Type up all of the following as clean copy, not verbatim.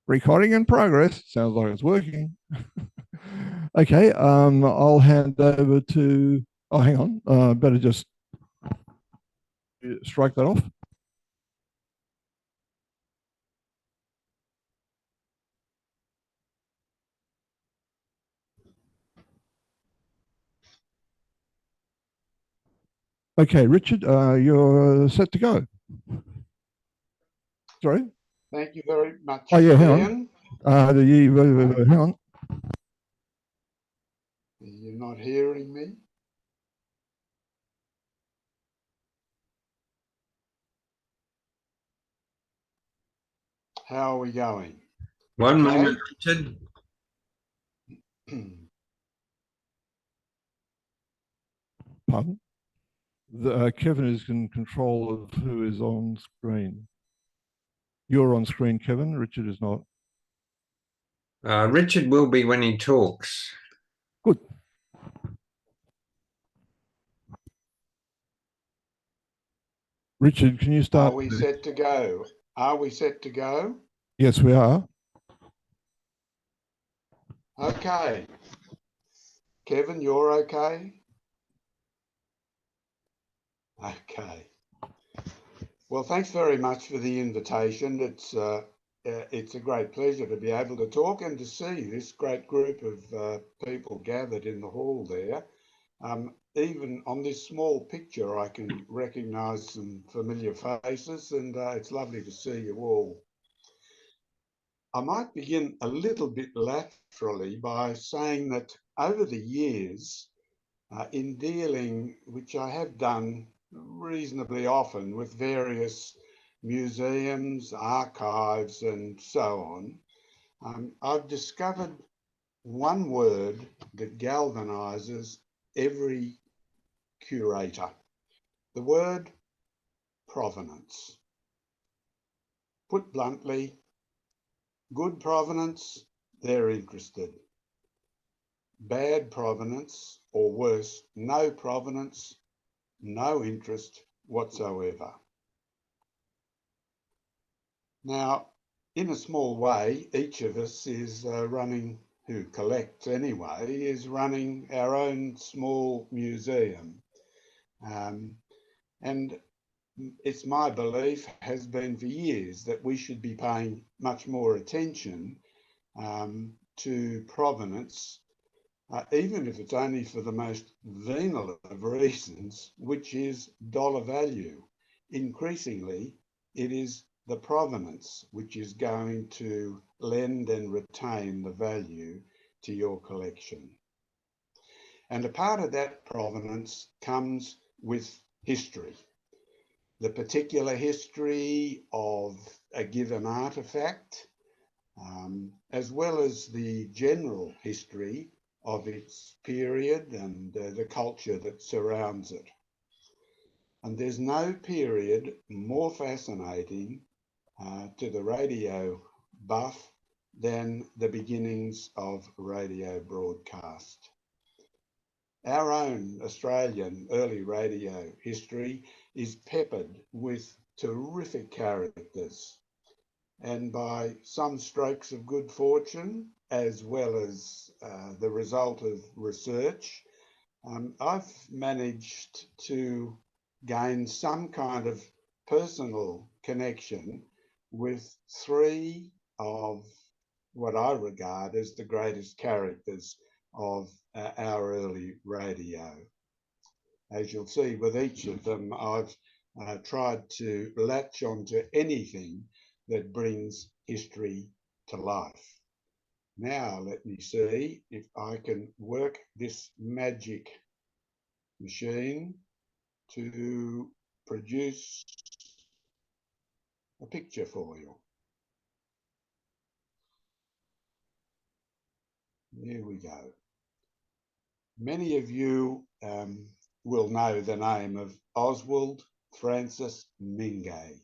Recording in progress. Sounds like it's working. Okay, I'll hand over to. Oh, hang on. Better just strike that off. Okay, Richard, you're set to go. Sorry. Thank you very much, Oh yeah, hang Ian. on. Hang on. You're not hearing me? How are we going? One Okay. moment, Richard. Pardon? Kevin is in control of who is on screen. You're on screen, Kevin. Richard is not. Richard will be when he talks. Good. Richard, can you start? Are we set to go? Are we set to go? Yes, we are. Okay. Kevin, you're okay? Okay. Well, thanks very much for the invitation. It's a great pleasure to be able to talk and to see this great group of people gathered in the hall there. Even on this small picture, I can recognise some familiar faces, and it's lovely to see you all. I might begin a little bit laterally by saying that over the years, in dealing, which I have done reasonably often with various museums, archives, and so on, I've discovered one word that galvanises every curator, the word provenance. Put bluntly, good provenance, they're interested. Bad provenance, or worse, no provenance, no interest whatsoever. Now, in a small way, each of us is who collects anyway, is running our own small museum. And it's my belief, has been for years, that we should be paying much more attention to provenance, even if it's only for the most venal of reasons, which is dollar value. Increasingly, it is the provenance which is going to lend and retain the value to your collection. And a part of that provenance comes with history. The particular history of a given artefact, as well as the general history of its period and the culture that surrounds it. And there's no period more fascinating to the radio buff than the beginnings of radio broadcast. Our own Australian early radio history is peppered with terrific characters, and by some strokes of good fortune, as well as the result of research, I've managed to gain some kind of personal connection with three of what I regard as the greatest characters of our early radio. As you'll see with each of them, I've tried to latch onto anything that brings history to life. Now let me see if I can work this magic machine to produce a picture for you. Here we go. Many of you will know the name of Oswald Francis Mingay.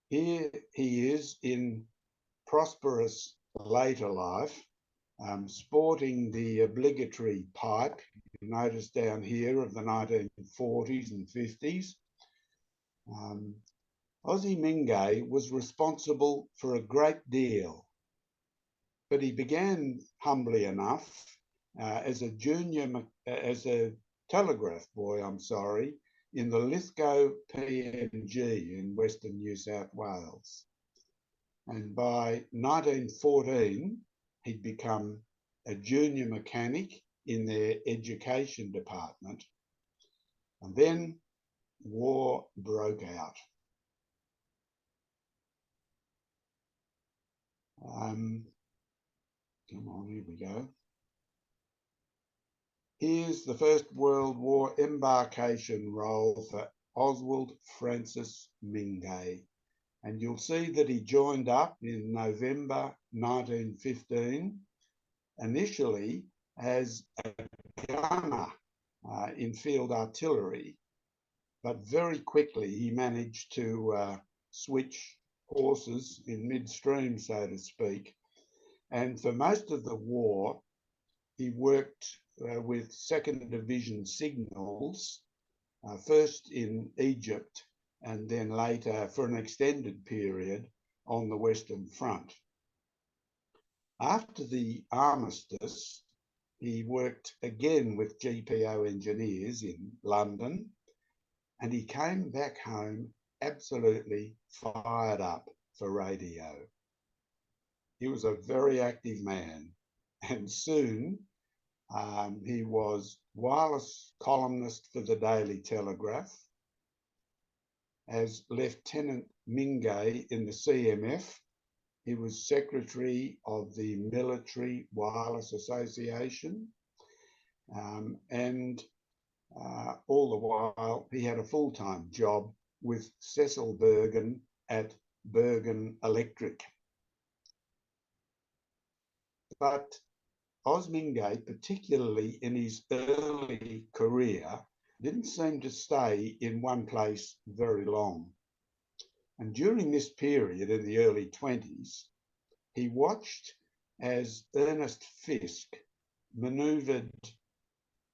Here he is in prosperous later life, sporting the obligatory pipe, you notice down here, of the 1940s and 50s. Ozzy Mingay was responsible for a great deal But he began humbly enough as a telegraph boy, in the Lithgow PMG in Western New South Wales. And by 1914, he'd become a junior mechanic in their education department. And then war broke out. Come on, here we go. Here's the First World War embarkation roll for Oswald Francis Mingay. And you'll see that he joined up in November 1915, initially as a gunner in field artillery, but very quickly he managed to switch horses in midstream, so to speak. And for most of the war, he worked with 2nd Division signals, first in Egypt and then later for an extended period on the Western Front. After the armistice, he worked again with GPO engineers in London, and he came back home absolutely fired up for radio. He was a very active man, and soon he was wireless columnist for the Daily Telegraph. As Lieutenant Mingay in the CMF, he was secretary of the Military Wireless Association, and all the while he had a full-time job with Cecil Bergen at Bergen Electric. But Os Mingay, particularly in his early career, didn't seem to stay in one place very long. And during this period in the early 20s, he watched as Ernest Fisk manoeuvred,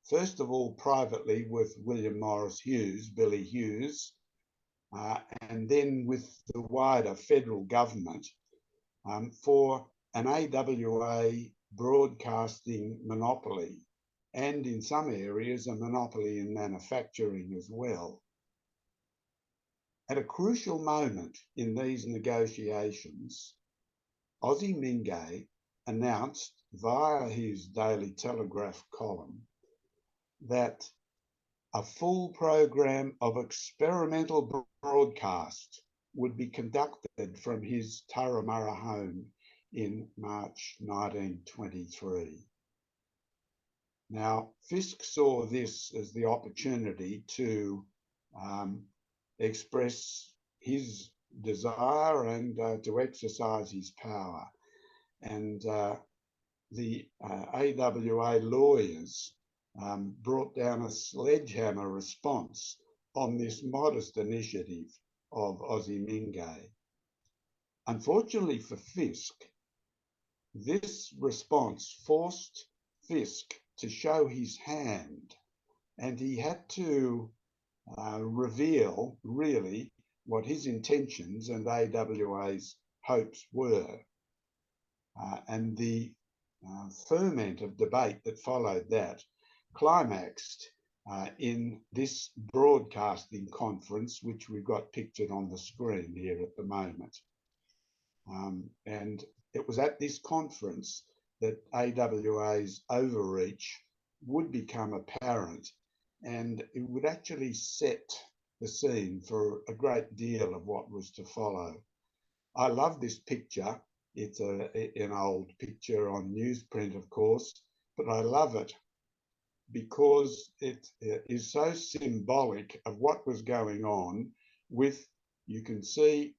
first of all privately with William Morris Hughes, Billy Hughes, and then with the wider federal government for an AWA broadcasting monopoly, and in some areas a monopoly in manufacturing as well. At a crucial moment in these negotiations, Ozzy Mingay announced via his Daily Telegraph column that a full program of experimental broadcast would be conducted from his Turramurra home in March 1923. Now, Fisk saw this as the opportunity to express his desire and to exercise his power. And the AWA lawyers brought down a sledgehammer response on this modest initiative of Ozzy Mingay. Unfortunately for Fisk, this response forced Fisk to show his hand, and he had to reveal really what his intentions and AWA's hopes were. And the ferment of debate that followed that climaxed in this broadcasting conference, which we've got pictured on the screen here at the moment. And it was at this conference that AWA's overreach would become apparent, and it would actually set the scene for a great deal of what was to follow. I love this picture. It's an old picture on newsprint, of course, but I love it because it is so symbolic of what was going on with, you can see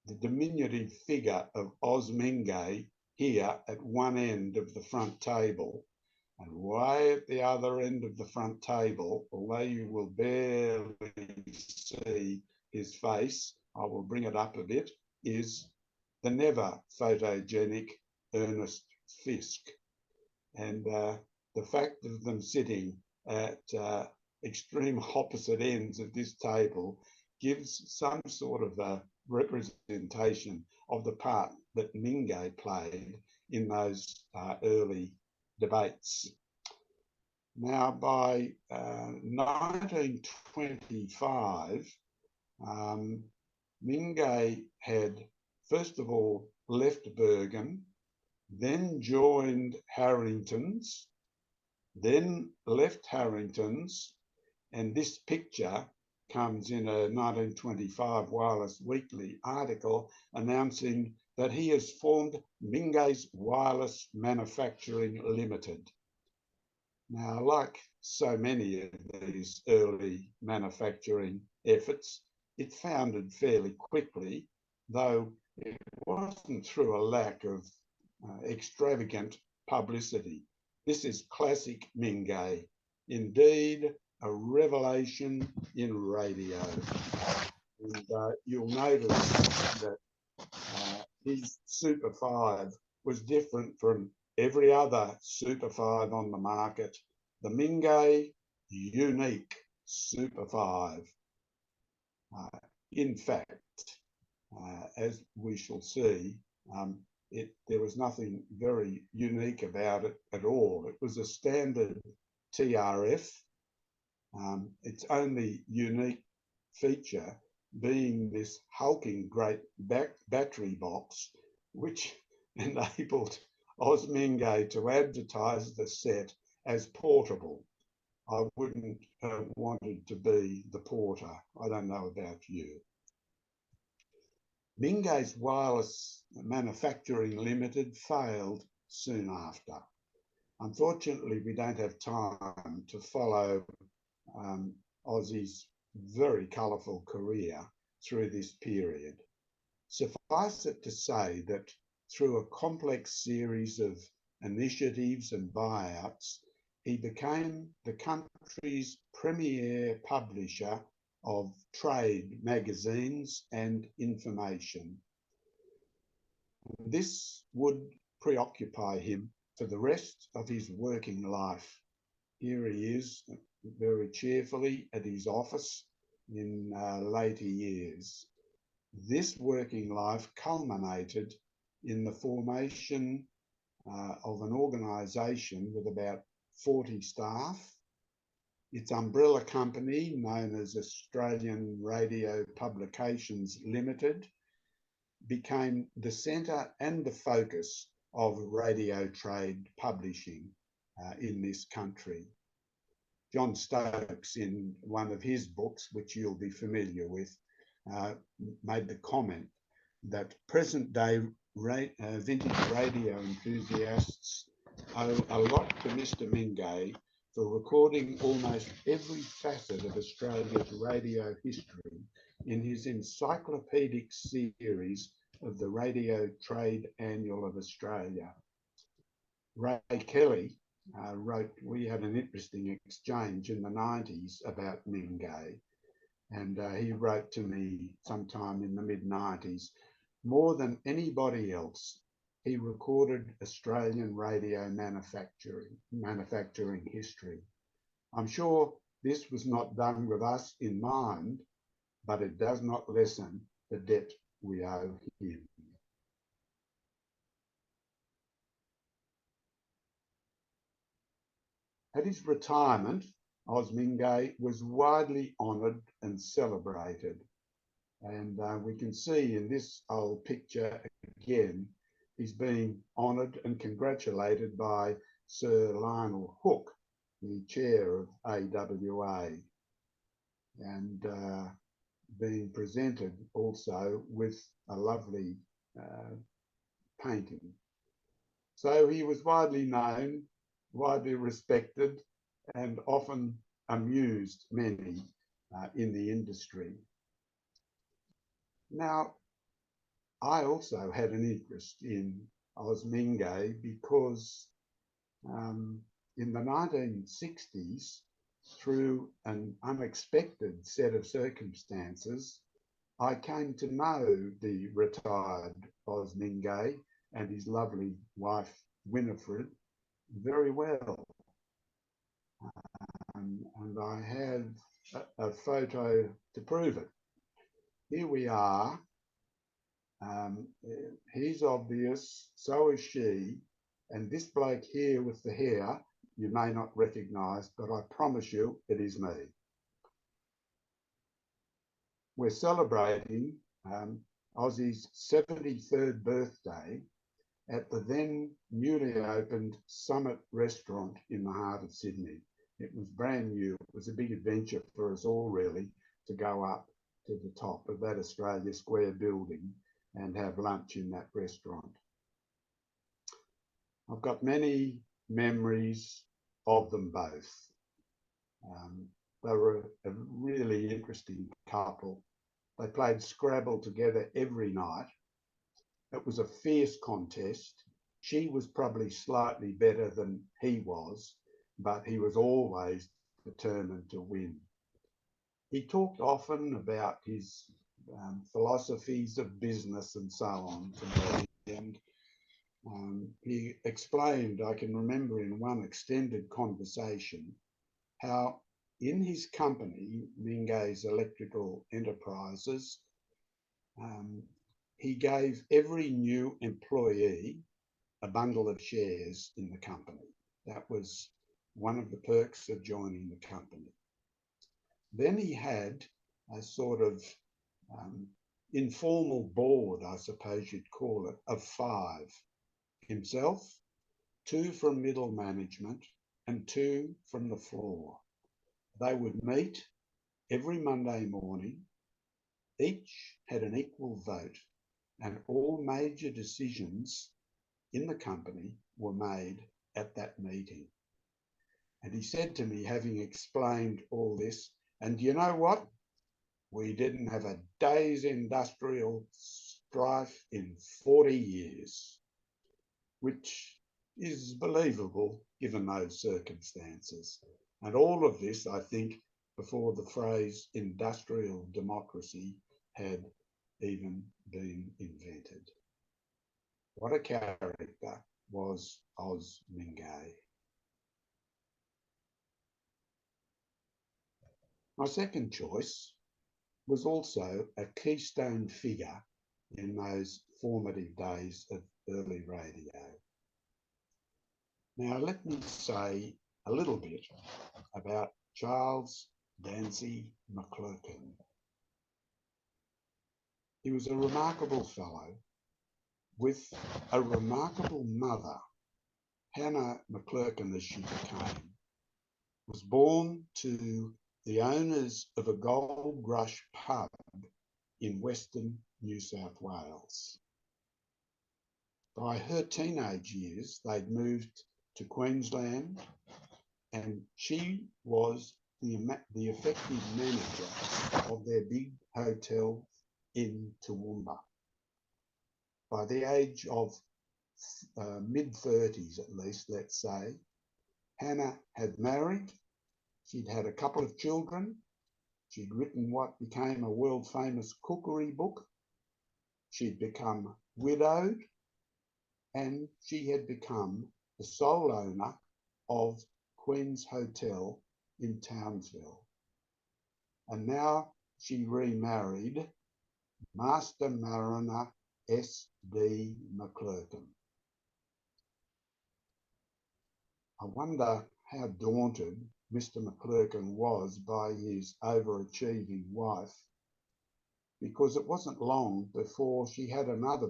the diminutive figure of Os Mingay here at one end of the front table, and way at the other end of the front table, although you will barely see his face, I will bring it up a bit, is the never photogenic Ernest Fisk. And the fact of them sitting at extreme opposite ends of this table gives some sort of representation of the part that Mingay played in those early debates. Now, by 1925, Mingay had first of all left Bergen, then joined Harrington's, then left Harrington's, and this picture comes in a 1925 Wireless Weekly article announcing that he has formed Mingay's Wireless Manufacturing Limited. Now, like so many of these early manufacturing efforts, it foundered fairly quickly, though it wasn't through a lack of extravagant publicity. This is classic Mingay, indeed a revelation in radio. And you'll notice that his Super 5 was different from every other Super 5 on the market. The Mingay unique Super 5. In fact, as we shall see, there was nothing very unique about it at all. It was a standard TRF. Its only unique feature being this hulking great battery box, which enabled Oz Mingay to advertise the set as portable. I wouldn't have wanted to be the porter. I don't know about you. Mingay's Wireless Manufacturing Limited failed soon after. Unfortunately, we don't have time to follow Ozzy's very colourful career through this period. Suffice it to say that through a complex series of initiatives and buyouts, he became the country's premier publisher of trade magazines and information. This would preoccupy him for the rest of his working life. Here he is, very cheerfully at his office in later years. This working life culminated in the formation of an organisation with about 40 staff. Its umbrella company, known as Australian Radio Publications Limited, became the centre and the focus of radio trade publishing in this country. John Stokes, in one of his books, which you'll be familiar with, made the comment that present-day vintage radio enthusiasts owe a lot to Mr. Mingay for recording almost every facet of Australia's radio history in his encyclopedic series of the Radio Trade Annual of Australia. Ray Kelly wrote, we had an interesting exchange in the 90s about Mingay, and he wrote to me sometime in the mid-90s, more than anybody else, he recorded Australian radio manufacturing history. I'm sure this was not done with us in mind, but it does not lessen the debt we owe him. At his retirement, Oz Mingay was widely honoured and celebrated. And we can see in this old picture again, he's being honoured and congratulated by Sir Lionel Hook, the chair of AWA, and being presented also with a lovely painting. So he was widely known, widely respected, and often amused many in the industry. Now, I also had an interest in Oz Mingay because in the 1960s, through an unexpected set of circumstances, I came to know the retired Oz Mingay and his lovely wife, Winifred, very well. And I have a photo to prove it. Here we are He's obvious, so is she. And this bloke here with the hair, you may not recognise, but I promise you it is me. We're celebrating Aussie's 73rd birthday at the then newly opened Summit restaurant in the heart of Sydney. It was brand new. It was a big adventure for us all, really, to go up to the top of that Australia Square building and have lunch in that restaurant. I've got many memories of them both. They were a really interesting couple. They played Scrabble together every night. It was a fierce contest. She was probably slightly better than he was, but he was always determined to win. He talked often about his philosophies of business and so on to me, and he explained, I can remember in one extended conversation, how in his company, Mingay's Electrical Enterprises, he gave every new employee a bundle of shares in the company. That was one of the perks of joining the company. Then he had a sort of informal board, I suppose you'd call it, of 5. Himself, 2 from middle management, and 2 from the floor. They would meet every Monday morning. Each had an equal vote, and all major decisions in the company were made at that meeting. And he said to me, having explained all this, and you know what? We didn't have a day's industrial strife in 40 years, which is believable given those circumstances. And all of this, I think, before the phrase industrial democracy had even been invented. What a character was Oz Mingay. My second choice was also a keystone figure in those formative days of early radio. Now, let me say a little bit about Charles Dancy MacLurcan. He was a remarkable fellow with a remarkable mother. Hannah MacLurcan, as she became, was born to the owners of a gold rush pub in Western New South Wales. By her teenage years, they'd moved to Queensland, and she was the effective manager of their big hotel in Toowoomba. By the age of mid-30s at least, let's say, Hannah had married. She'd had a couple of children. She'd written what became a world-famous cookery book. She'd become widowed, and she had become the sole owner of Queen's Hotel in Townsville. And now she remarried Master Mariner S.D. MacLurcan. I wonder how daunted Mr. MacLurcan was by his overachieving wife, because it wasn't long before she had another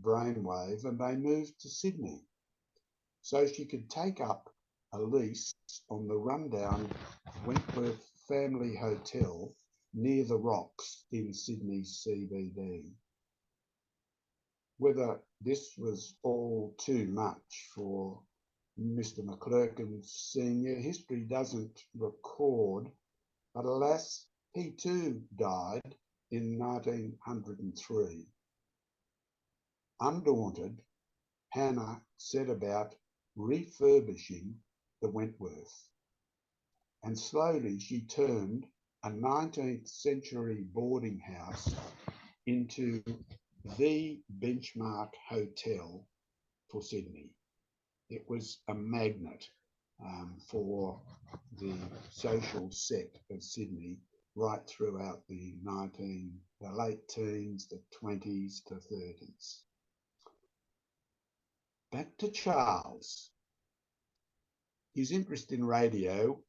brainwave and they moved to Sydney so she could take up a lease on the rundown Wentworth Family Hotel near the Rocks in Sydney's CBD. Whether this was all too much for Mr. MacLurcan Sr., history doesn't record, but alas, he too died in 1903. Undaunted, Hannah set about refurbishing the Wentworth, and slowly she turned a 19th century boarding house into the benchmark hotel for Sydney. It was a magnet for the social set of Sydney right throughout the late teens, the 20s to 30s. Back to Charles. His interest in radio,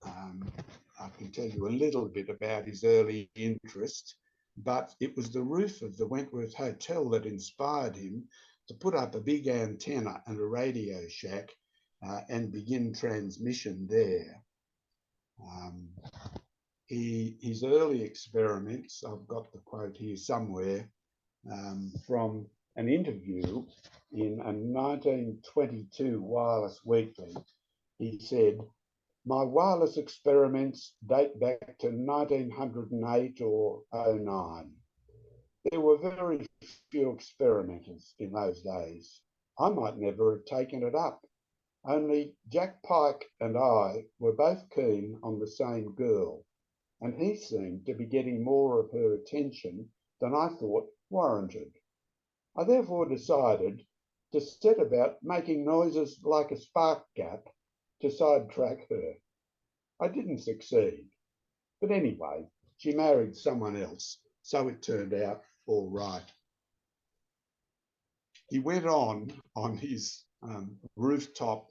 I can tell you a little bit about his early interest, but it was the roof of the Wentworth Hotel that inspired him to put up a big antenna and a radio shack and begin transmission there. His early experiments, I've got the quote here somewhere, from an interview in a 1922 Wireless Weekly. He said, "My wireless experiments date back to 1908 or 09. There were very few experimenters in those days. I might never have taken it up. Only Jack Pike and I were both keen on the same girl, and he seemed to be getting more of her attention than I thought warranted. I therefore decided to set about making noises like a spark gap to sidetrack her. I didn't succeed, but anyway, she married someone else, so it turned out all right." He went on his rooftop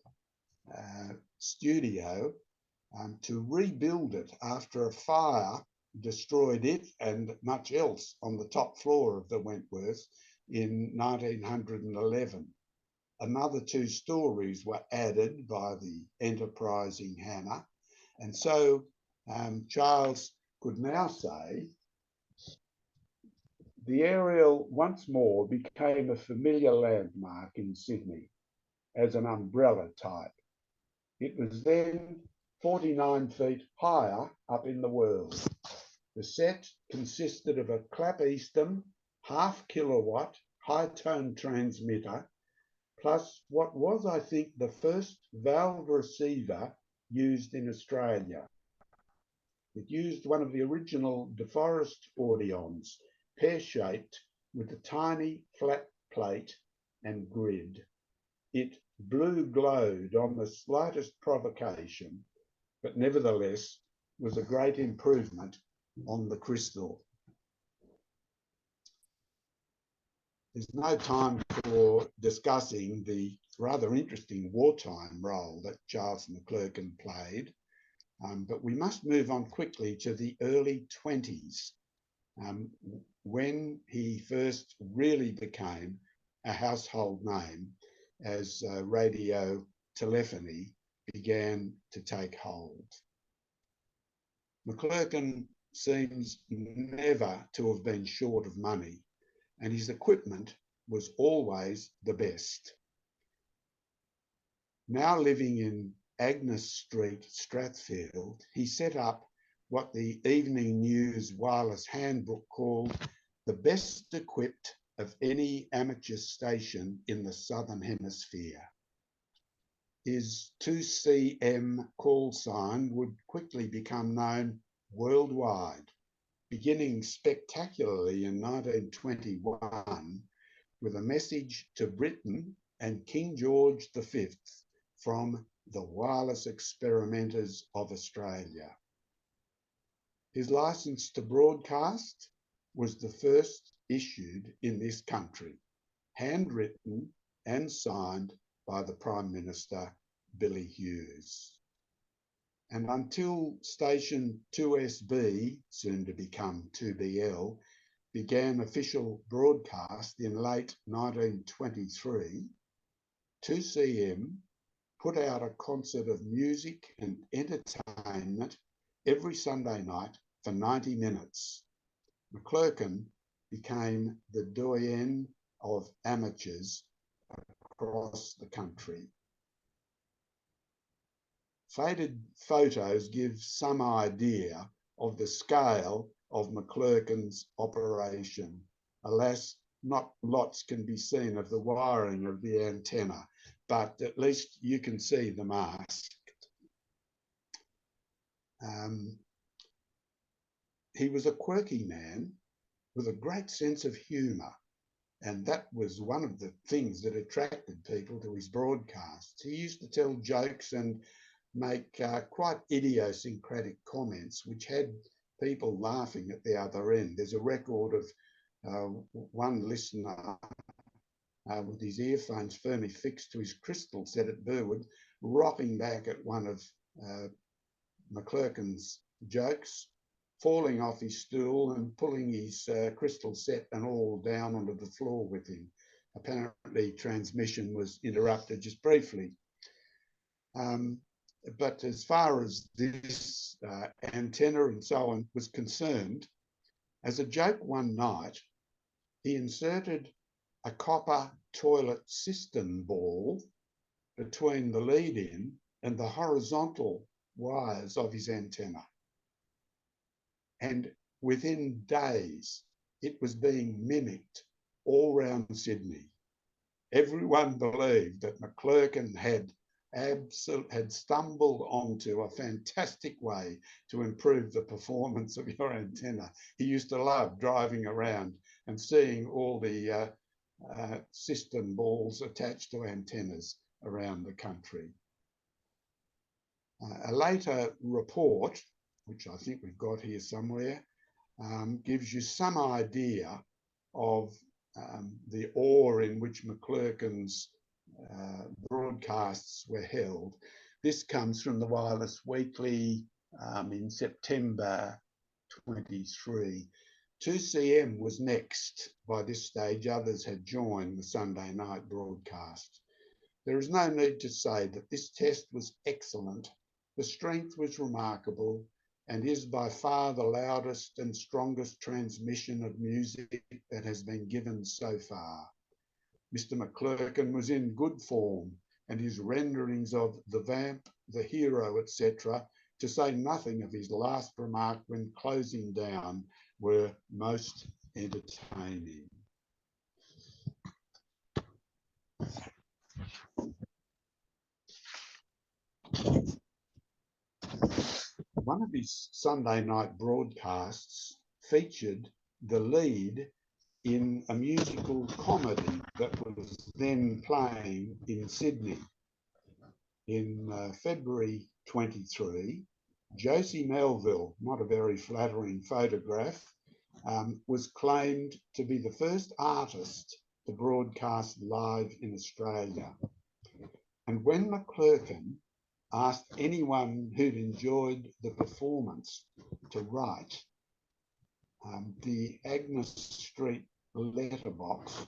studio to rebuild it after a fire destroyed it and much else on the top floor of the Wentworth in 1911. Another 2 stories were added by the enterprising Hannah, and so Charles could now say the aerial once more became a familiar landmark in Sydney as an umbrella type. It was then 49 feet higher up in the world. The set consisted of a Clap-Easton half-kilowatt high-tone transmitter, plus what was, I think, the first valve receiver used in Australia. It used one of the original DeForest Audions, pear-shaped with a tiny flat plate and grid. It blue-glowed on the slightest provocation, but nevertheless was a great improvement on the crystal. There's no time for discussing the rather interesting wartime role that Charles MacLurcan played, but we must move on quickly to the early 20s, when he first really became a household name as radio telephony began to take hold. MacLurcan seems never to have been short of money, and his equipment was always the best. Now living in Agnes Street, Strathfield, he set up what the Evening News Wireless Handbook called the best equipped of any amateur station in the Southern Hemisphere. His 2CM call sign would quickly become known worldwide, beginning spectacularly in 1921 with a message to Britain and King George V from the wireless experimenters of Australia. His license to broadcast was the first issued in this country, handwritten and signed by the Prime Minister, Billy Hughes. And until station 2SB, soon to become 2BL, began official broadcast in late 1923, 2CM put out a concert of music and entertainment every Sunday night for 90 minutes. MacLurcan became the doyen of amateurs across the country. Faded photos give some idea of the scale of MacLurcan's operation. Alas, not lots can be seen of the wiring of the antenna, but at least you can see the mast. He was a quirky man with a great sense of humour, and that was one of the things that attracted people to his broadcasts. He used to tell jokes and make quite idiosyncratic comments, which had people laughing at the other end. There's a record of one listener with his earphones firmly fixed to his crystal set at Burwood, rocking back at one of MacLurcan's jokes, falling off his stool and pulling his crystal set and all down onto the floor with him. Apparently, transmission was interrupted just briefly. But as far as this antenna and so on was concerned, as a joke one night, he inserted a copper toilet cistern ball between the lead-in and the horizontal wires of his antenna. And within days, it was being mimicked all round Sydney. Everyone believed that MacLurcan had stumbled onto a fantastic way to improve the performance of your antenna. He used to love driving around and seeing all the cistern balls attached to antennas around the country. A later report, which I think we've got here somewhere, gives you some idea of the awe in which MacLurcan's broadcasts were held. This comes from the Wireless Weekly in September 23. 2CM was next. By this stage, others had joined the Sunday night broadcast. There is no need to say that this test was excellent. The strength was remarkable and is by far the loudest and strongest transmission of music that has been given so far. Mr. MacLurcan was in good form, and his renderings of the vamp, the hero, etc., to say nothing of his last remark when closing down, were most entertaining. One of his Sunday night broadcasts featured the lead in a musical comedy that was then playing in Sydney. In February 23, Josie Melville, not a very flattering photograph, was claimed to be the first artist to broadcast live in Australia. And when MacLurcan asked anyone who'd enjoyed the performance to write, the Agnes Street letterbox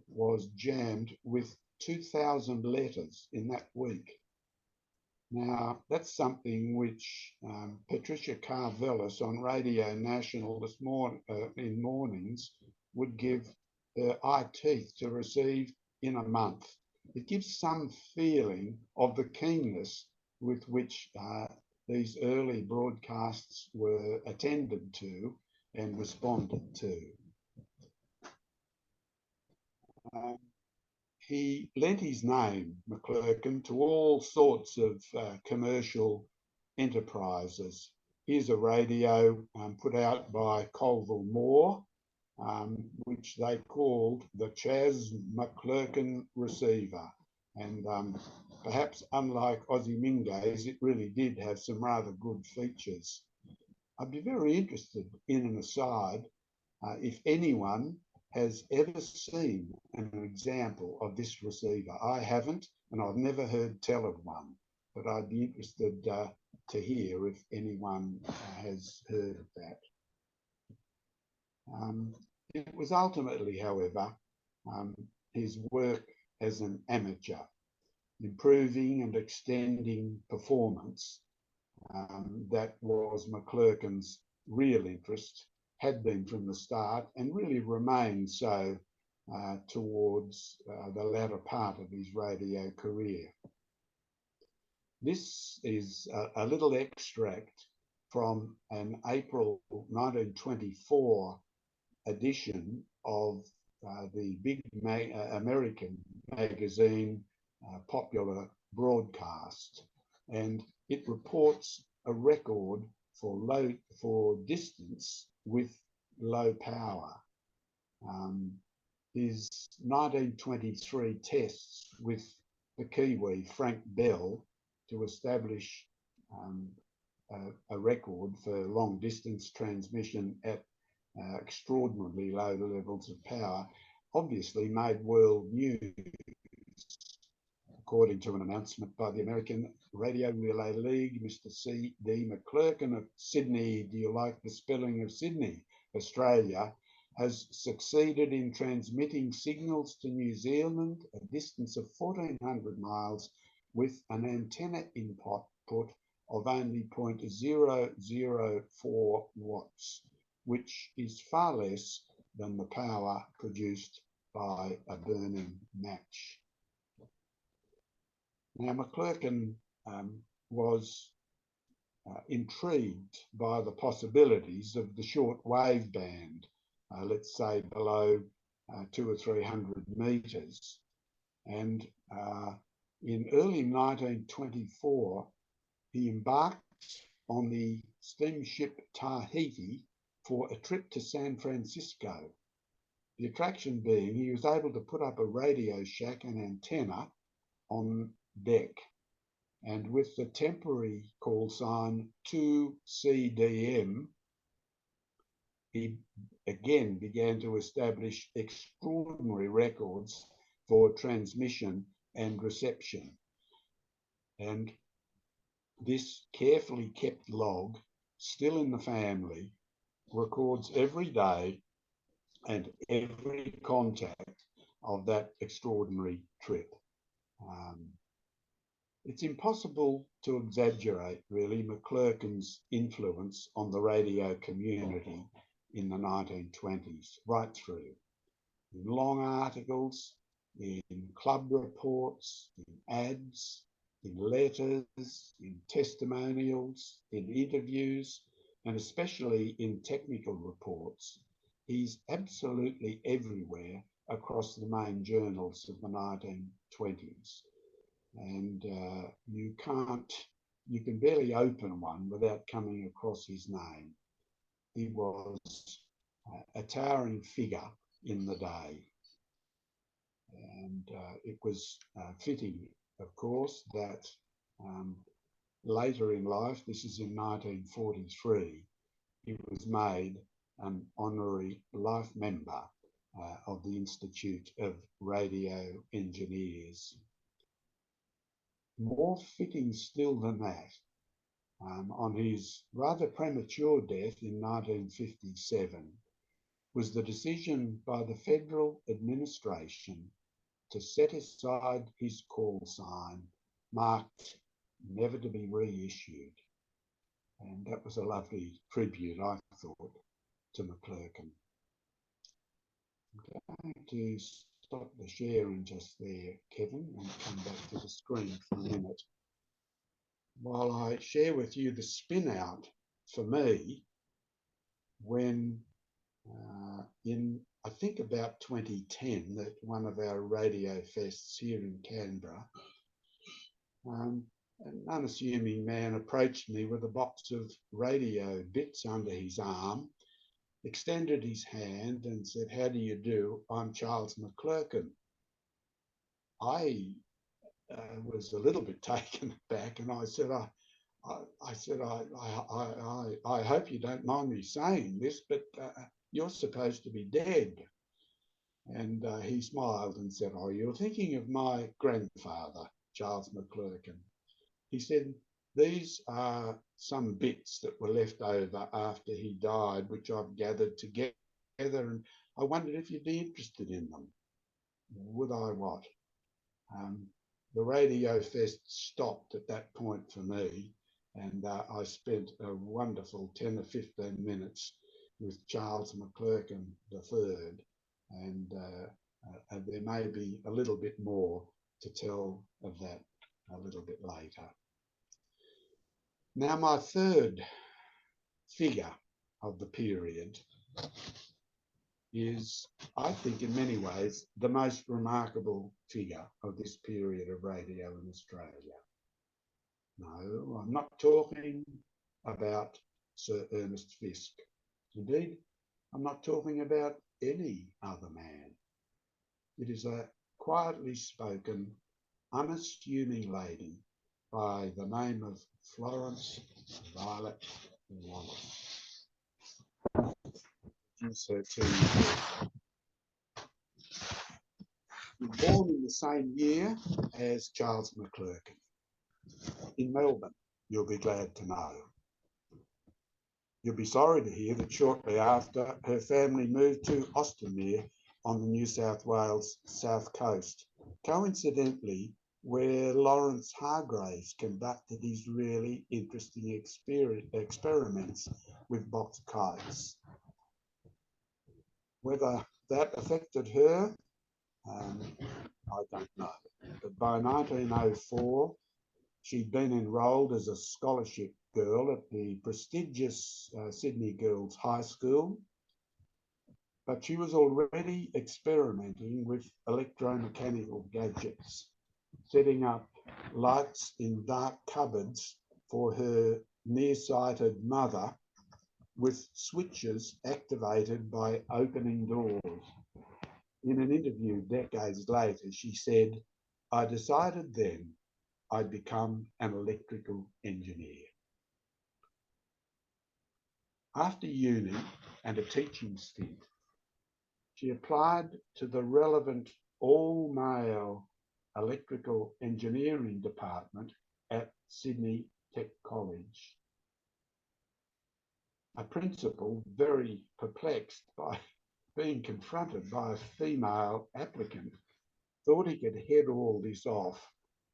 was jammed with 2,000 letters in that week. Now, that's something which Patricia Carvelis on Radio National this in mornings would give her eye teeth to receive in a month. It gives some feeling of the keenness with which these early broadcasts were attended to and responded to. He lent his name, MacLurcan, to all sorts of commercial enterprises. Here's a radio put out by Colville Moore, which they called the Chas MacLurcan receiver. And perhaps unlike Aussie Mingay's, it really did have some rather good features. I'd be very interested, in an aside, if anyone has ever seen an example of this receiver. I haven't, and I've never heard tell of one, but I'd be interested to hear if anyone has heard of that. It was ultimately, however, his work as an amateur, improving and extending performance, that was MacLurcan's real interest, had been from the start, and really remained so towards the latter part of his radio career. This is a little extract from an April 1924 edition of the big American magazine Popular Broadcast, and it reports a record for distance with low power. His 1923 tests with the Kiwi Frank Bell to establish a record for long distance transmission at extraordinarily low levels of power, obviously made world news. According to an announcement by the American Radio Relay League, Mr. C.D. MacLurcan of Sydney, do you like the spelling of Sydney, Australia, has succeeded in transmitting signals to New Zealand a distance of 1,400 miles with an antenna input of only 0.004 watts, which is far less than the power produced by a burning match. Now, MacLurcan was intrigued by the possibilities of the short wave band, let's say below 200 or 300 metres. And in early 1924, he embarked on the steamship Tahiti for a trip to San Francisco. The attraction being he was able to put up a radio shack and antenna on deck, and with the temporary call sign 2CDM, he again began to establish extraordinary records for transmission and reception. And this carefully kept log, still in the family, records every day and every contact of that extraordinary trip. It's impossible to exaggerate, really, MacLurcan's influence on the radio community in the 1920s, right through. In long articles, in club reports, in ads, in letters, in testimonials, in interviews, and especially in technical reports. He's absolutely everywhere across the main journals of the 1920s. And you can barely open one without coming across his name. He was a towering figure in the day. And it was fitting, of course, that later in life, this is in 1943, he was made an honorary life member of the Institute of Radio Engineers. More fitting still than that, on his rather premature death in 1957, was the decision by the federal administration to set aside his call sign marked never to be reissued. And that was a lovely tribute, I thought, to MacLurcan. I'm going to stop the sharing just there, Kevin, and come back to the screen for a minute. While I share with you the spin out for me when in, I think about 2010, at one of our radio fests here in Canberra, an unassuming man approached me with a box of radio bits under his arm, extended his hand and said, "How do you do? I'm Charles MacLurcan." I was a little bit taken aback, and I said, I hope you don't mind me saying this, but you're supposed to be dead. And he smiled and said, "Oh, you're thinking of my grandfather, Charles MacLurcan." He said, "These are some bits that were left over after he died, which I've gathered together, and I wondered if you'd be interested in them." Would I what? The radio fest stopped at that point for me, and I spent a wonderful 10 or 15 minutes with Charles MacLurcan III, and there may be a little bit more to tell of that a little bit later. Now, my third figure of the period is, I think, in many ways, the most remarkable figure of this period of radio in Australia. No, I'm not talking about Sir Ernest Fisk. Indeed, I'm not talking about any other man. It is a quietly spoken, unassuming lady by the name of Florence Violet Wallace. Introduce her to you. Born in the same year as Charles MacLurcan in Melbourne, you'll be glad to know. You'll be sorry to hear that shortly after, her family moved to Austinmere on the New South Wales south coast, coincidentally where Lawrence Hargraves conducted his really interesting experiments with box kites. Whether that affected her, I don't know. But by 1904, she'd been enrolled as a scholarship girl at the prestigious Sydney Girls High School, but she was already experimenting with electromechanical gadgets, setting up lights in dark cupboards for her nearsighted mother with switches activated by opening doors. In an interview decades later, she said, "I decided then I'd become an electrical engineer." After uni and a teaching stint, she applied to the relevant all-male electrical engineering department at Sydney Tech College. A principal, very perplexed by being confronted by a female applicant, thought he could head all this off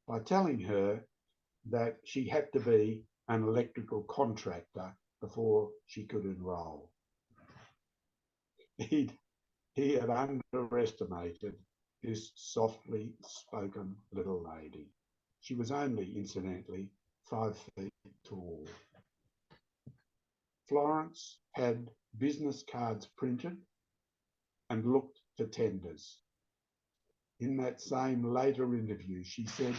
by telling her that she had to be an electrical contractor before she could enroll. He had underestimated this softly spoken little lady. She was only, incidentally, 5 feet tall. Florence had business cards printed and looked for tenders. In that same later interview, she said,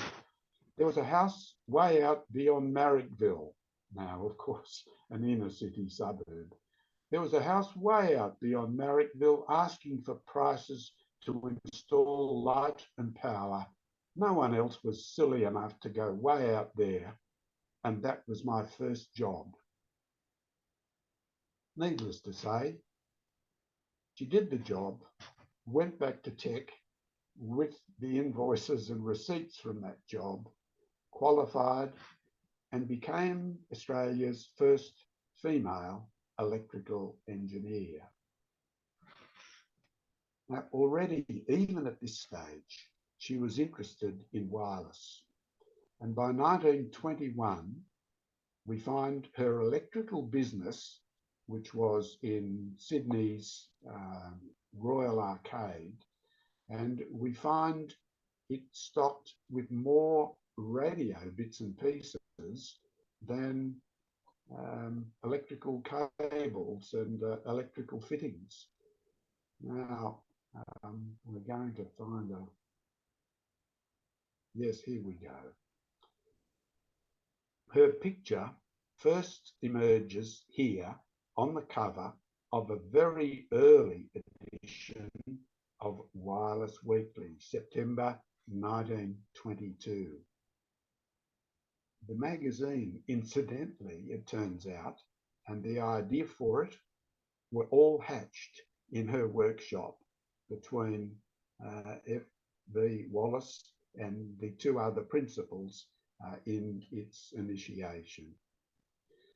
"There was a house way out beyond Marrickville," now, of course, an inner city suburb. "There was a house way out beyond Marrickville asking for prices to install light and power. No one else was silly enough to go way out there, and that was my first job." Needless to say, she did the job, went back to tech with the invoices and receipts from that job, qualified, and became Australia's first female electrical engineer. Now, already, even at this stage, she was interested in wireless. And by 1921, we find her electrical business, which was in Sydney's Royal Arcade, and we find it stocked with more radio bits and pieces than electrical cables and electrical fittings. Now, we're going to find a... Yes, here we go. Her picture first emerges here on the cover of a very early edition of Wireless Weekly, September 1922. The magazine, incidentally, it turns out, and the idea for it were all hatched in her workshop between F.V. Wallace and the 2 other principals in its initiation.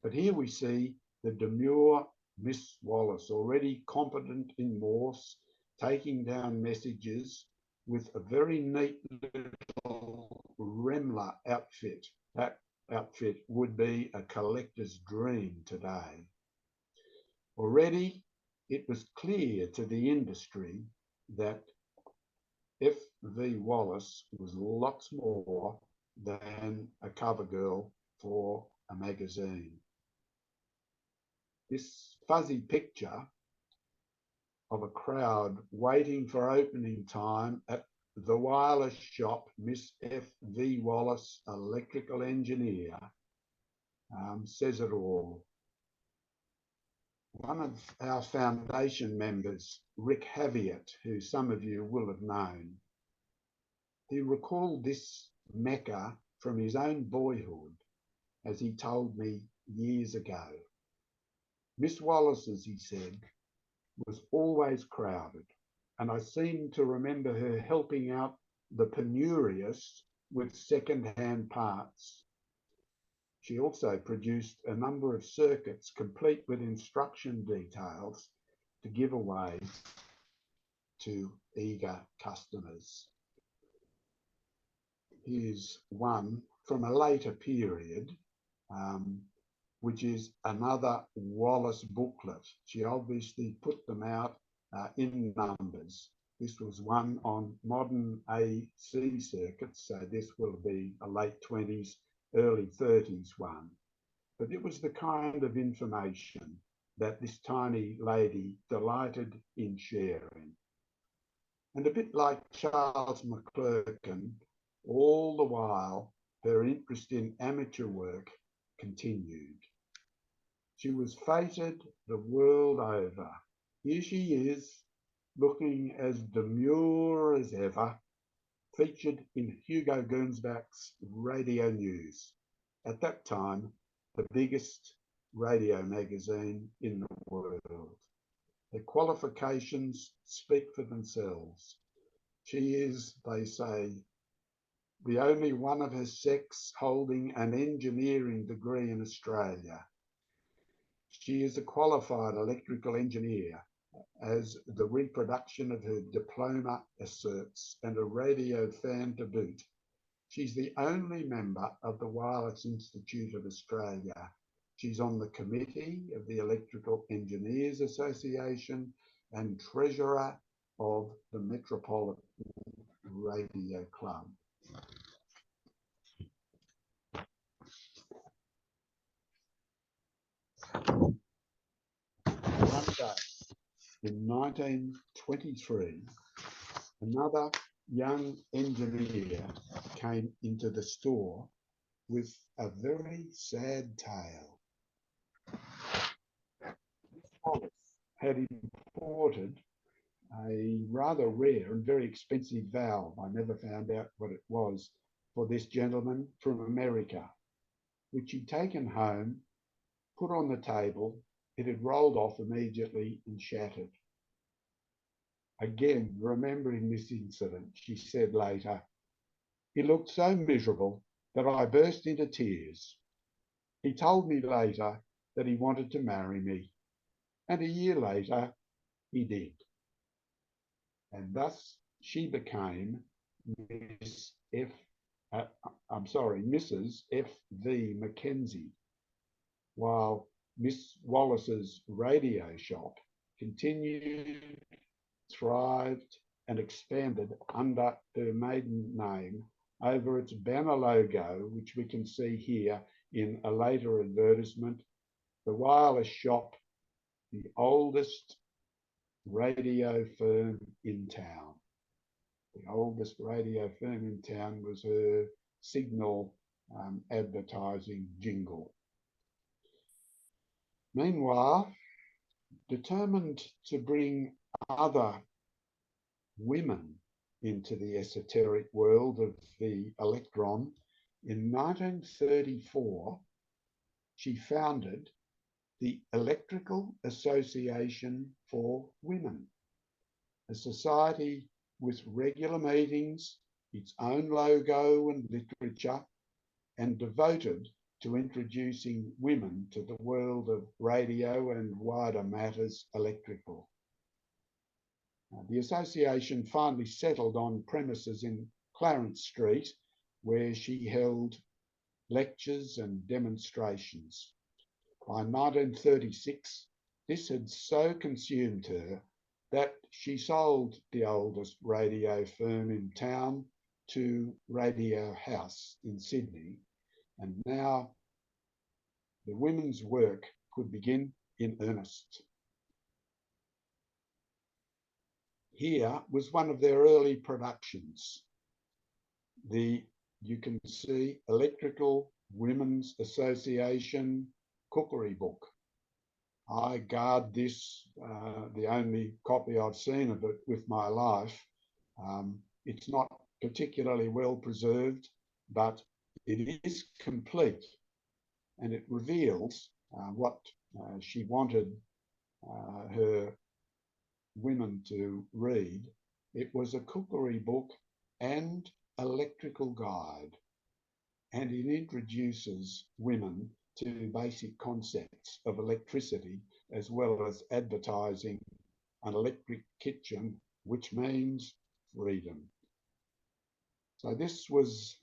But here we see the demure Miss Wallace, already competent in Morse, taking down messages with a very neat little Remler outfit. That outfit would be a collector's dream today. Already, it was clear to the industry that F.V. Wallace was lots more than a cover girl for a magazine. This fuzzy picture of a crowd waiting for opening time at the wireless shop, Miss F.V. Wallace, electrical engineer, says it all. One of our foundation members, Rick Haviett, who some of you will have known, he recalled this mecca from his own boyhood, as he told me years ago. Miss Wallace's, he said, was always crowded, and I seem to remember her helping out the penurious with second-hand parts. She also produced a number of circuits complete with instruction details to give away to eager customers. Here's one from a later period, which is another Wallace booklet. She obviously put them out in numbers. This was one on modern AC circuits, so this will be a late 20s, early 30s one. But it was the kind of information that this tiny lady delighted in sharing. And a bit like Charles MacLurcan, all the while her interest in amateur work continued. She was feted the world over. Here she is, looking as demure as ever, featured in Hugo Gernsback's Radio News, at that time the biggest radio magazine in the world. Her qualifications speak for themselves. She is, they say, the only one of her sex holding an engineering degree in Australia. She is a qualified electrical engineer, as the reproduction of her diploma asserts, and a radio fan to boot. She's the only member of the Wireless Institute of Australia. She's on the committee of the Electrical Engineers Association and treasurer of the Metropolitan Radio Club. One day in 1923, another young engineer came into the store with a very sad tale. Wallace had imported a rather rare and very expensive valve, I never found out what it was, for this gentleman from America, which he'd taken home, put on the table. It had rolled off immediately and shattered. Again, remembering this incident, she said later, "He looked so miserable that I burst into tears. He told me later that he wanted to marry me, and a year later he did." And thus she became Mrs. F.V. McKenzie, while Miss Wallace's radio shop continued, thrived, and expanded under her maiden name over its banner logo, which we can see here in a later advertisement. The wireless shop, the oldest radio firm in town. The oldest radio firm in town was her signal advertising jingle. Meanwhile, determined to bring other women into the esoteric world of the electron, in 1934, she founded the Electrical Association for Women, a society with regular meetings, its own logo and literature, and devoted to introducing women to the world of radio and wider matters electrical. The association finally settled on premises in Clarence Street, where she held lectures and demonstrations. By 1936, this had so consumed her that she sold the oldest radio firm in town to Radio House in Sydney, and now the women's work could begin in earnest. Here was one of their early productions, you can see, Electrical Women's Association Cookery Book. I guard this, the only copy I've seen of it, with my life. It's not particularly well preserved, but it is complete, and it reveals what she wanted her women to read. It was a cookery book and electrical guide, and it introduces women to basic concepts of electricity, as well as advertising an electric kitchen, which means freedom. So this was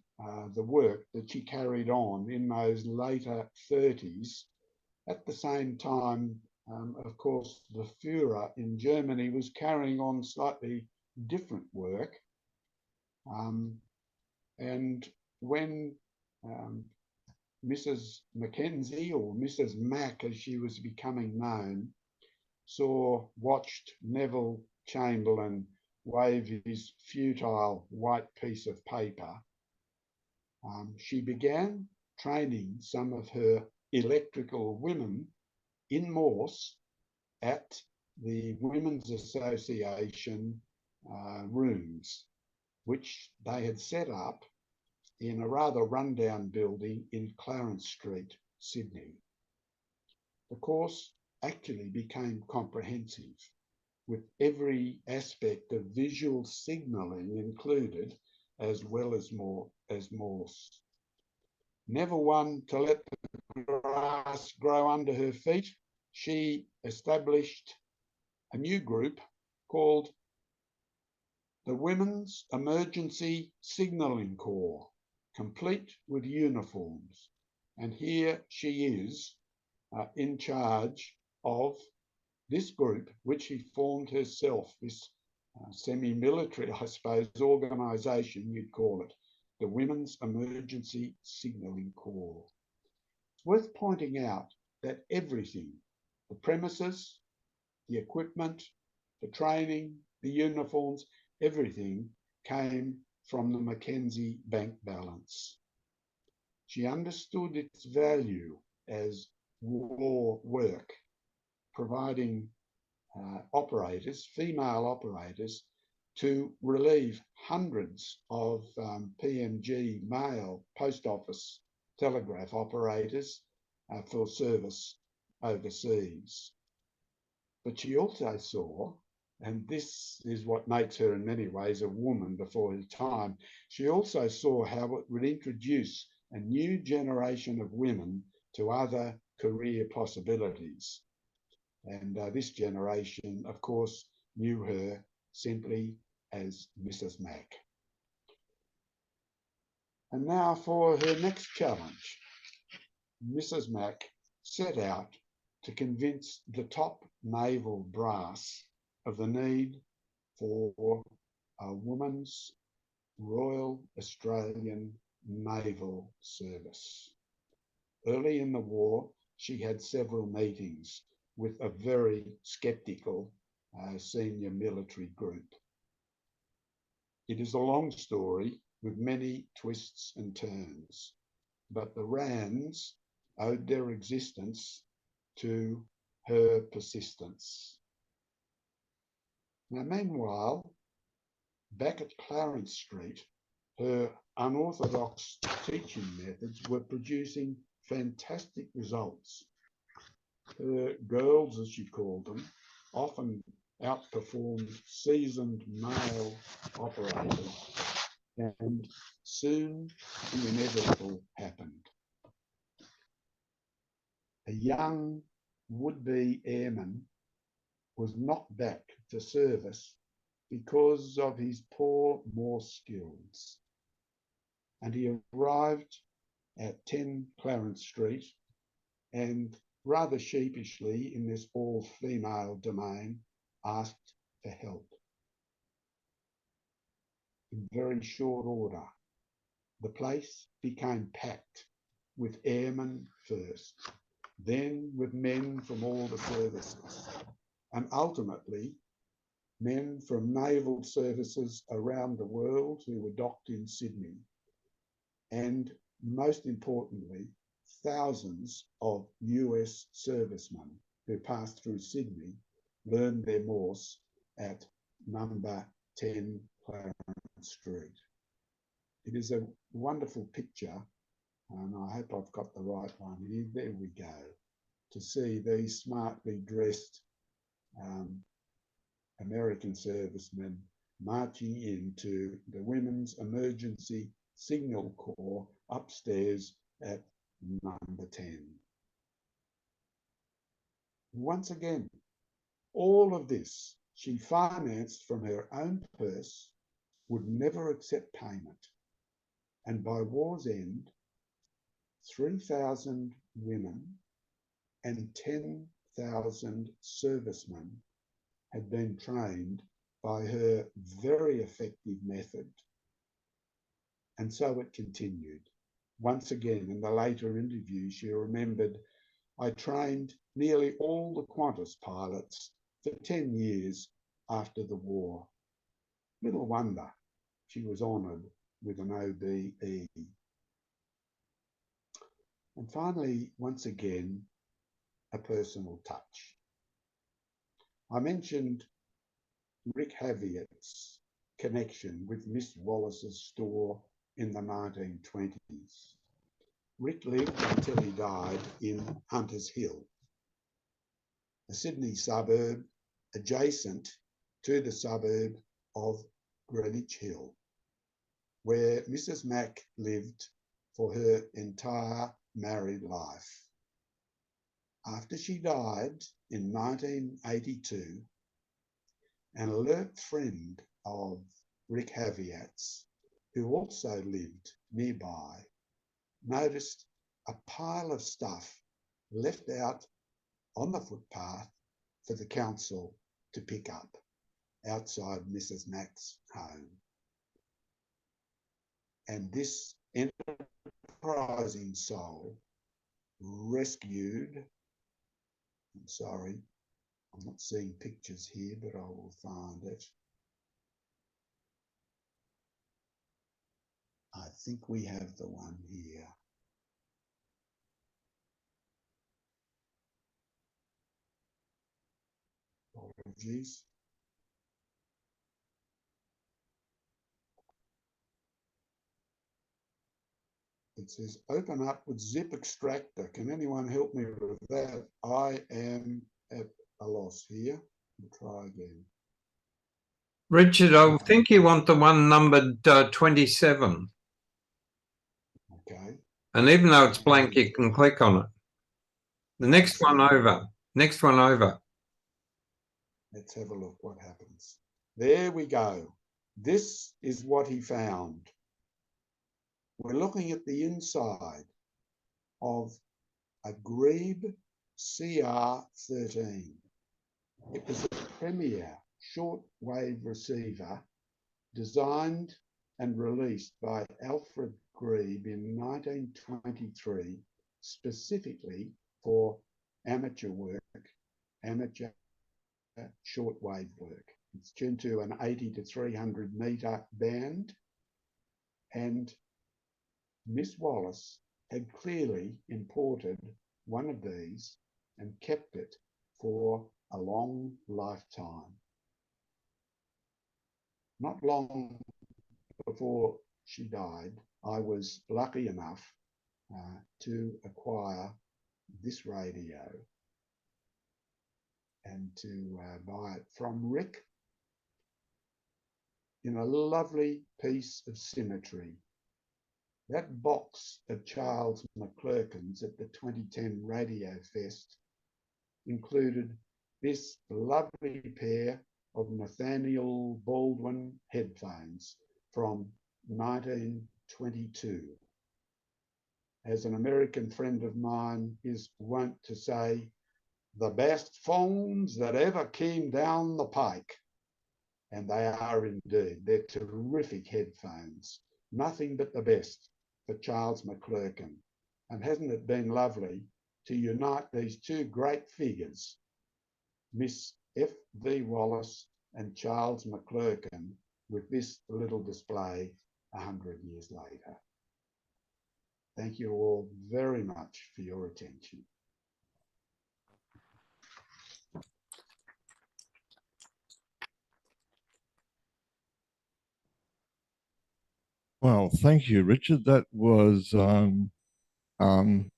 the work that she carried on in those later 30s. At the same time, of course, the Führer in Germany was carrying on slightly different work. And when Mrs. McKenzie, or Mrs. Mac as she was becoming known, watched Neville Chamberlain wave his futile white piece of paper, she began training some of her electrical women in Morse at the Women's Association rooms, which they had set up in a rather rundown building in Clarence Street, Sydney. The course actually became comprehensive, with every aspect of visual signalling included, as well as Morse. Never one to let the grass grow under her feet, she established a new group called the Women's Emergency Signalling Corps, complete with uniforms. And here she is in charge of this group, which she formed herself, this semi-military, I suppose, organisation, you'd call it, the Women's Emergency Signalling Corps. It's worth pointing out that everything, the premises, the equipment, the training, the uniforms, everything came from the McKenzie bank balance. She understood its value as war work, providing operators, female operators, to relieve hundreds of PMG male post office telegraph operators for service overseas. But she also saw, and this is what makes her in many ways a woman before her time, she also saw how it would introduce a new generation of women to other career possibilities. And this generation, of course, knew her simply as Mrs. Mac. And now for her next challenge. Mrs. Mac set out to convince the top naval brass of the need for a woman's Royal Australian Naval Service. Early in the war, she had several meetings with a very sceptical senior military group. It is a long story with many twists and turns, but the Rands owed their existence to her persistence. Now, meanwhile, back at Clarence Street, her unorthodox teaching methods were producing fantastic results. Her girls, as she called them, often outperformed seasoned male operators, and soon the inevitable happened. A young would-be airman was knocked back to service because of his poor Morse skills, and he arrived at 10 Clarence Street and rather sheepishly in this all-female domain asked for help. In very short order, the place became packed with airmen first, then with men from all the services, and ultimately men from naval services around the world who were docked in Sydney, and most importantly, thousands of US servicemen who passed through Sydney learned their Morse at number 10 Clarence Street. It is a wonderful picture and I hope I've got the right one here. There we go. To see these smartly dressed American servicemen marching into the Women's Emergency Signal Corps upstairs at number 10. Once again, all of this she financed from her own purse, would never accept payment. And by war's end, 3,000 women and 10,000 servicemen had been trained by her very effective method. And so it continued. Once again, in the later interview, she remembered, I trained nearly all the Qantas pilots for 10 years after the war. Little wonder she was honoured with an OBE. And finally, once again, a personal touch. I mentioned Rick Haviett's connection with Miss Wallace's store in the 1920s. Rick lived until he died in Hunters Hill, a Sydney suburb adjacent to the suburb of Greenwich Hill, where Mrs. Mac lived for her entire married life. After she died in 1982, an alert friend of Rick Haviett's, who also lived nearby, noticed a pile of stuff left out on the footpath for the council to pick up outside Mrs. Mac's home. And this enterprising soul rescued, I'm sorry, I'm not seeing pictures here, but I will find it. I think we have the one here. Apologies. It says, open up with zip extractor. Can anyone help me with that? I am at a loss here. We'll try again. Richard, I think you want the one numbered 27. Okay. And even though it's blank, you can click on it. The next one over. Next one over. Let's have a look what happens. There we go. This is what he found. We're looking at the inside of a Grebe CR13. It was a premier shortwave receiver designed and released by Alfred Grebe in 1923, specifically for amateur work, amateur shortwave work. It's tuned to an 80 to 300 metre band, and Miss Wallace had clearly imported one of these and kept it for a long lifetime. Not long before she died, I was lucky enough to acquire this radio and to buy it from Rick in a lovely piece of symmetry. That box of Charles MacLurcan's at the 2010 Radio Fest included this lovely pair of Nathaniel Baldwin headphones from 1922. As an American friend of mine is wont to say, the best phones that ever came down the pike. And they are indeed. They're terrific headphones. Nothing but the best for Charles MacLurcan. And hasn't it been lovely to unite these two great figures, Miss F.V. Wallace and Charles MacLurcan, with this little display 100 years later. Thank you all very much for your attention. Well, thank you, Richard. That was I'm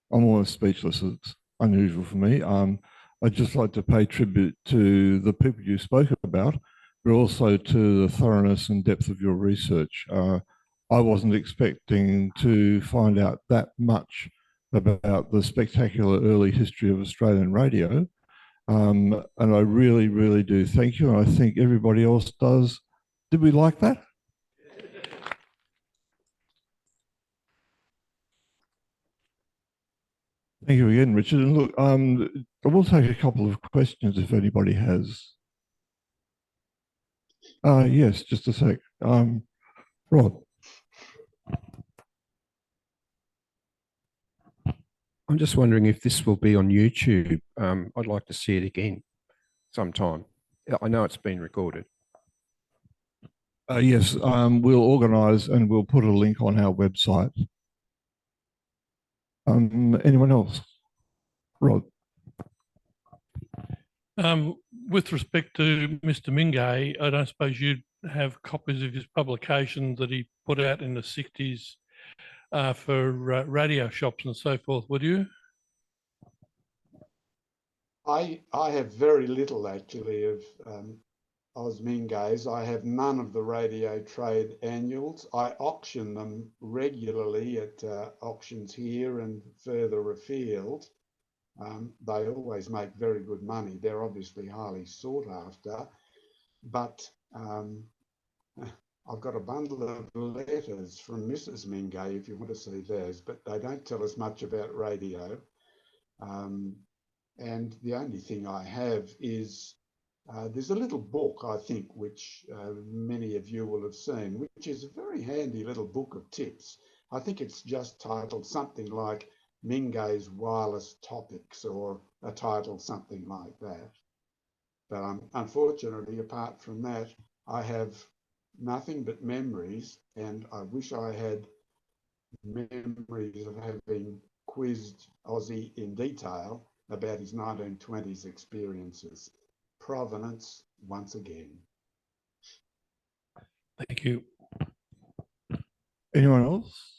almost speechless. It's unusual for me. I'd just like to pay tribute to the people you spoke about, but also to the thoroughness and depth of your research. I wasn't expecting to find out that much about the spectacular early history of Australian radio. And I really, really do thank you. And I think everybody else does. Did we like that? Thank you again, Richard. And look, I will take a couple of questions if anybody has. Yes, just a sec. Rod. I'm just wondering if this will be on YouTube. I'd like to see it again sometime. I know it's been recorded. Yes, we'll organise and we'll put a link on our website. Anyone else? Rod. With respect to Mr. Mingay, I don't suppose you'd have copies of his publications that he put out in the 60s for radio shops and so forth, would you? I have very little actually of Oz Mingay's. I have none of the radio trade annuals. I auction them regularly at auctions here and further afield. They always make very good money. They're obviously highly sought after, but I've got a bundle of letters from Mrs. Mingay if you want to see those, but they don't tell us much about radio. And the only thing I have is there's a little book, I think, which many of you will have seen, which is a very handy little book of tips. I think it's just titled something like Mingay's Wireless Topics, or a title something like that. But unfortunately, apart from that, I have nothing but memories, and I wish I had memories of having quizzed Ozzy in detail about his 1920s experiences. Provenance once again. Thank you. Anyone else?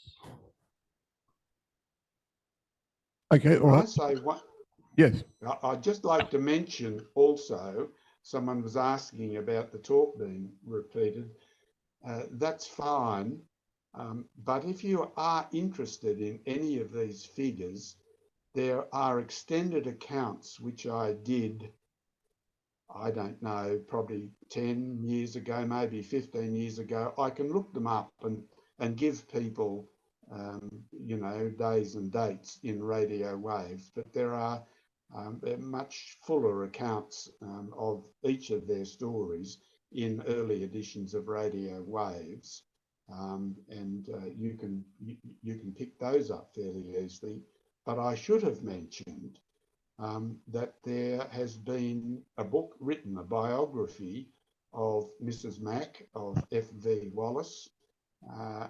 Okay, all right. I say what? Yes. I'd just like to mention also, someone was asking about the talk being repeated. That's fine. But if you are interested in any of these figures, there are extended accounts which I did, I don't know, probably 10 years ago, maybe 15 years ago. I can look them up and give people, you know, days and dates in radio waves, but there are much fuller accounts of each of their stories in early editions of Radio Waves, and you can pick those up fairly easily. But I should have mentioned that there has been a book written, a biography of Mrs. Mac, of F.V. Wallace.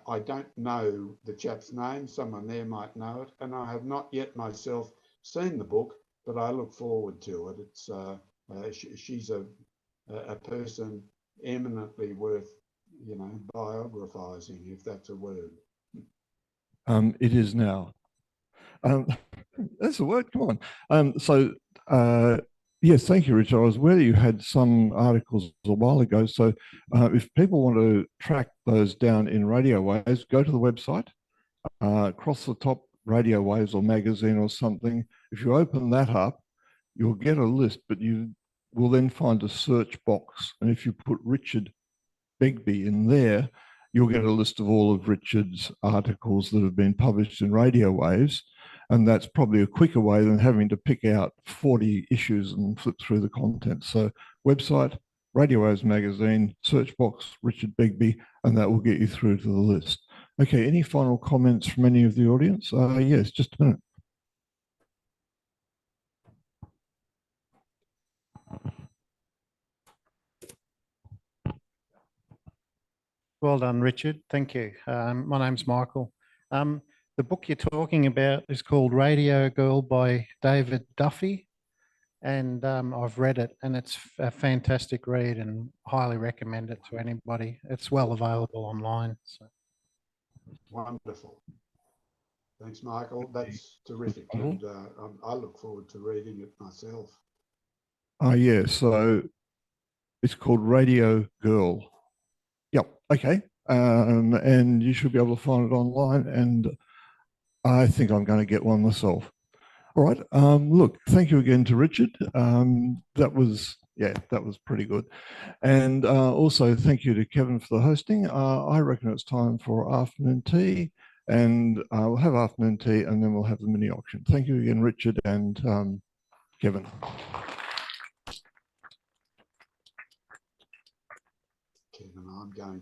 I don't know the chap's name, someone there might know it, and I have not yet myself seen the book, but I look forward to it. It's she's a person eminently worth, you know, biographizing, if that's a word. It is now. That's a word. Come on. Yes, thank you, Richard. I was aware you had some articles a while ago. So if people want to track those down in Radio Waves, go to the website, across the top, Radio Waves or magazine or something. If you open that up, you'll get a list, but you will then find a search box. And if you put Richard Begbie in there, you'll get a list of all of Richard's articles that have been published in Radio Waves. And that's probably a quicker way than having to pick out 40 issues and flip through the content. So website, Radio Waves magazine, search box, Richard Begbie, and that will get you through to the list. Okay, any final comments from any of the audience? Yes, just a minute. Well done, Richard. Thank you. My name's Michael. The book you're talking about is called Radio Girl by David Duffy, and I've read it, and it's a fantastic read and highly recommend it to anybody. It's well available online. So. Wonderful. Thanks, Michael. That's terrific. And I look forward to reading it myself. Oh, yeah. So it's called Radio Girl. Yep. Okay. And you should be able to find it online. And I think I'm going to get one myself. All right. Look, thank you again to Richard. That was pretty good. And also thank you to Kevin for the hosting. I reckon it's time for afternoon tea, and we'll have afternoon tea and then we'll have the mini auction. Thank you again, Richard and Kevin. Kevin, I'm going